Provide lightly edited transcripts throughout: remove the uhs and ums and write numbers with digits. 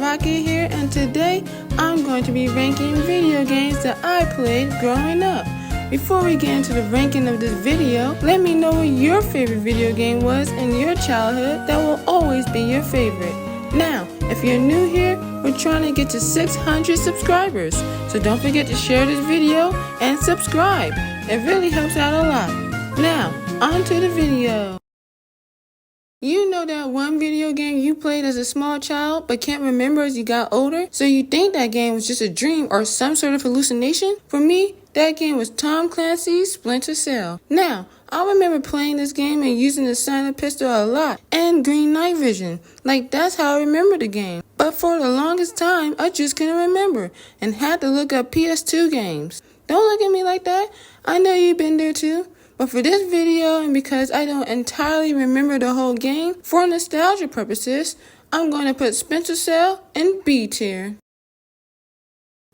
BellaRocket here, and today I'm going to be ranking video games that I played growing up. Before we get into the ranking of this video, let me know what your favorite video game was in your childhood that will always be your favorite. Now, if you're new here, we're trying to get to 600 subscribers, so don't forget to share this video and subscribe. It really helps out a lot. Now, on to the video. You know that one video game you played as a small child but can't remember as you got older, so you think that game was just a dream or some sort of hallucination? For me, that game was Tom Clancy's Splinter Cell. Now, I remember playing this game and using the silent pistol a lot and green night vision. Like, that's how I remember the game. But for the longest time, I just couldn't remember and had to look up PS2 games. Don't look at me like that. I know you've been there too. But for this video, and because I don't entirely remember the whole game, for nostalgia purposes, I'm going to put Splinter Cell in B tier.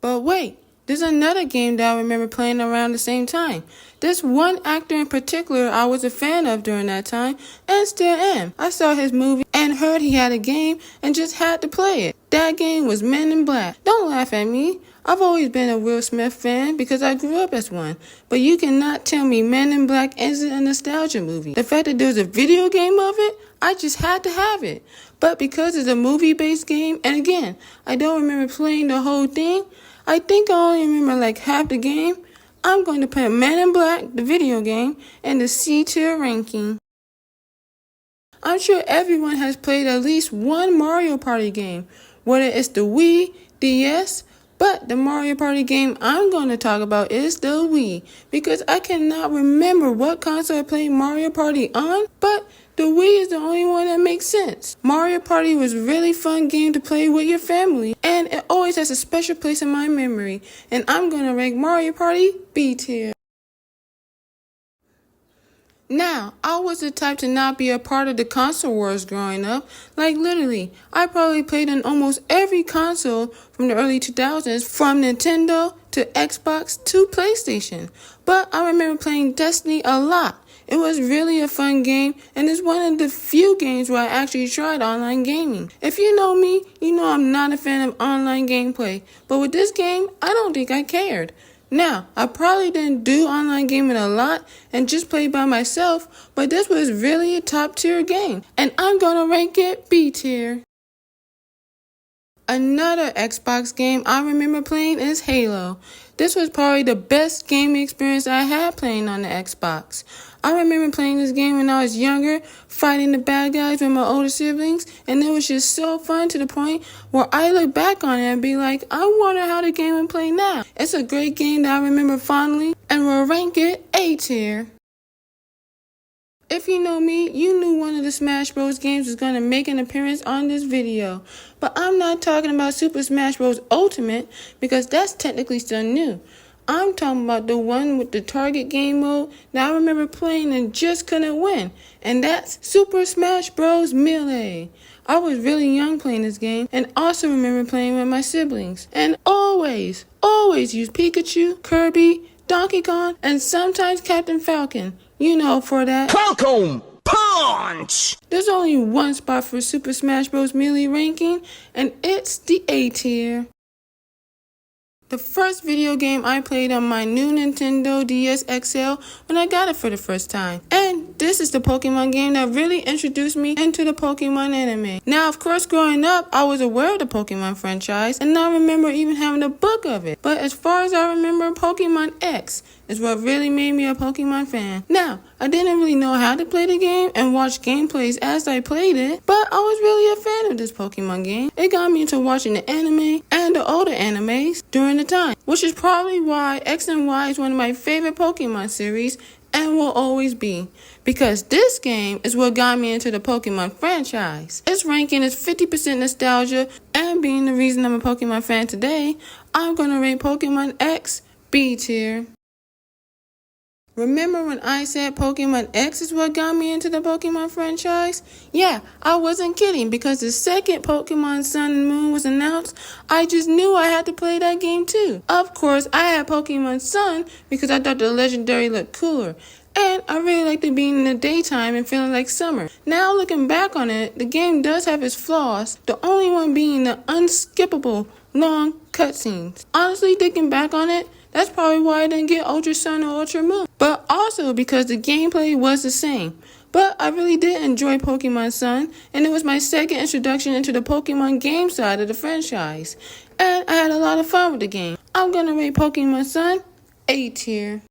But wait, there's another game that I remember playing around the same time. This one actor in particular I was a fan of during that time, and still am. I saw his movie and heard he had a game and just had to play it. That game was Men in Black. Don't laugh at me. I've always been a Will Smith fan because I grew up as one. But you cannot tell me Men in Black isn't a nostalgia movie. The fact that there's a video game of it, I just had to have it. But because it's a movie-based game, and again, I don't remember playing the whole thing, I think I only remember like half the game, I'm going to put Men in Black, the video game, in the C tier ranking. I'm sure everyone has played at least one Mario Party game, whether it's the Wii, DS, but the Mario Party game I'm going to talk about is the Wii, because I cannot remember what console I played Mario Party on, but the Wii is the only one that makes sense. Mario Party was a really fun game to play with your family, and it always has a special place in my memory, and I'm going to rank Mario Party B tier. Now, I was the type to not be a part of the console wars growing up. Like literally, I probably played on almost every console from the early 2000s, from Nintendo to Xbox to PlayStation. But I remember playing Destiny a lot. It was really a fun game, and it's one of the few games where I actually tried online gaming. If you know me, you know I'm not a fan of online gameplay. But with this game, I don't think I cared. Now, I probably didn't do online gaming a lot and just played by myself, but this was really a top tier game, and I'm gonna rank it B tier. Another Xbox game I remember playing is Halo. This was probably the best gaming experience I had playing on the Xbox. I remember playing this game when I was younger, fighting the bad guys with my older siblings, and it was just so fun to the point where I look back on it and be like, I wonder how the game would play now. It's a great game that I remember fondly, and will rank it A tier. If you know me, you knew one of the Smash Bros. Games was going to make an appearance on this video. But I'm not talking about Super Smash Bros. Ultimate, because that's technically still new. I'm talking about the one with the target game mode that I remember playing and just couldn't win. And that's Super Smash Bros. Melee. I was really young playing this game, and also remember playing with my siblings. And always use Pikachu, Kirby, Donkey Kong, and sometimes Captain Falcon. You know, for that Falcon Punch! There's only one spot for Super Smash Bros. Melee ranking, and it's the A tier. The first video game I played on my new Nintendo DS XL when I got it for the first time. And this is the Pokemon game that really introduced me into the Pokemon anime. Now, of course, growing up, I was aware of the Pokemon franchise, and I remember even having a book of it. But as far as I remember, Pokemon X is what really made me a Pokemon fan. Now, I didn't really know how to play the game and watch gameplays as I played it, but I was really a fan of this Pokemon game. It got me into watching the anime and the older animes during the time, which is probably why X and Y is one of my favorite Pokemon series and will always be, because this game is what got me into the Pokemon franchise. Its ranking is 50% nostalgia, and being the reason I'm a Pokemon fan today, I'm gonna rate Pokemon X B tier. Remember when I said Pokemon X is what got me into the Pokemon franchise? Yeah, I wasn't kidding, because the second Pokemon Sun and Moon was announced, I just knew I had to play that game too. Of course, I had Pokemon Sun because I thought the legendary looked cooler. And I really liked it being in the daytime and feeling like summer. Now looking back on it, the game does have its flaws, the only one being the unskippable long cutscenes. Honestly, thinking back on it, that's probably why I didn't get Ultra Sun or Ultra Moon. But also because the gameplay was the same. But I really did enjoy Pokemon Sun, and it was my second introduction into the Pokemon game side of the franchise. And I had a lot of fun with the game. I'm gonna rate Pokemon Sun A tier.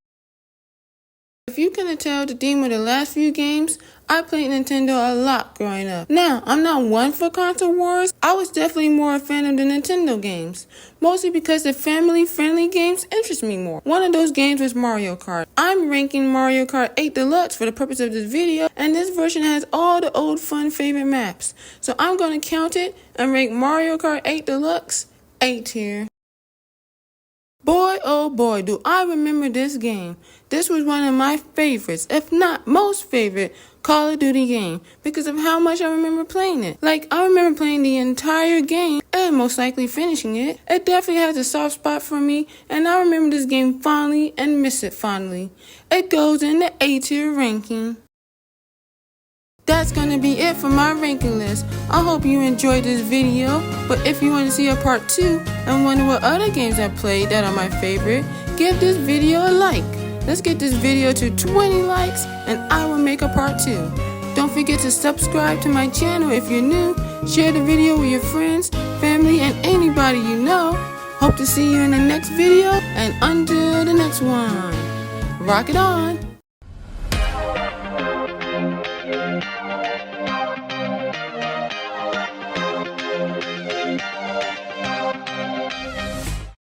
If you couldn't tell the theme of the last few games, I played Nintendo a lot growing up. Now, I'm not one for console wars. I was definitely more a fan of the Nintendo games, mostly because the family-friendly games interest me more. One of those games was Mario Kart. I'm ranking Mario Kart 8 Deluxe for the purpose of this video, and this version has all the old fun favorite maps. So I'm going to count it and rank Mario Kart 8 Deluxe A tier. Boy, oh boy, do I remember this game. This was one of my favorites, if not most favorite, Call of Duty game because of how much I remember playing it. Like, I remember playing the entire game and most likely finishing it. It definitely has a soft spot for me, and I remember this game fondly and miss it fondly. It goes in the A tier ranking. That's gonna be it for my ranking list. I hope you enjoyed this video, but if you want to see a part 2 and wonder what other games I played that are my favorite, give this video a like. Let's get this video to 20 likes and I will make a part 2. Don't forget to subscribe to my channel if you're new, share the video with your friends, family, and anybody you know. Hope to see you in the next video, and until the next one, rock it on!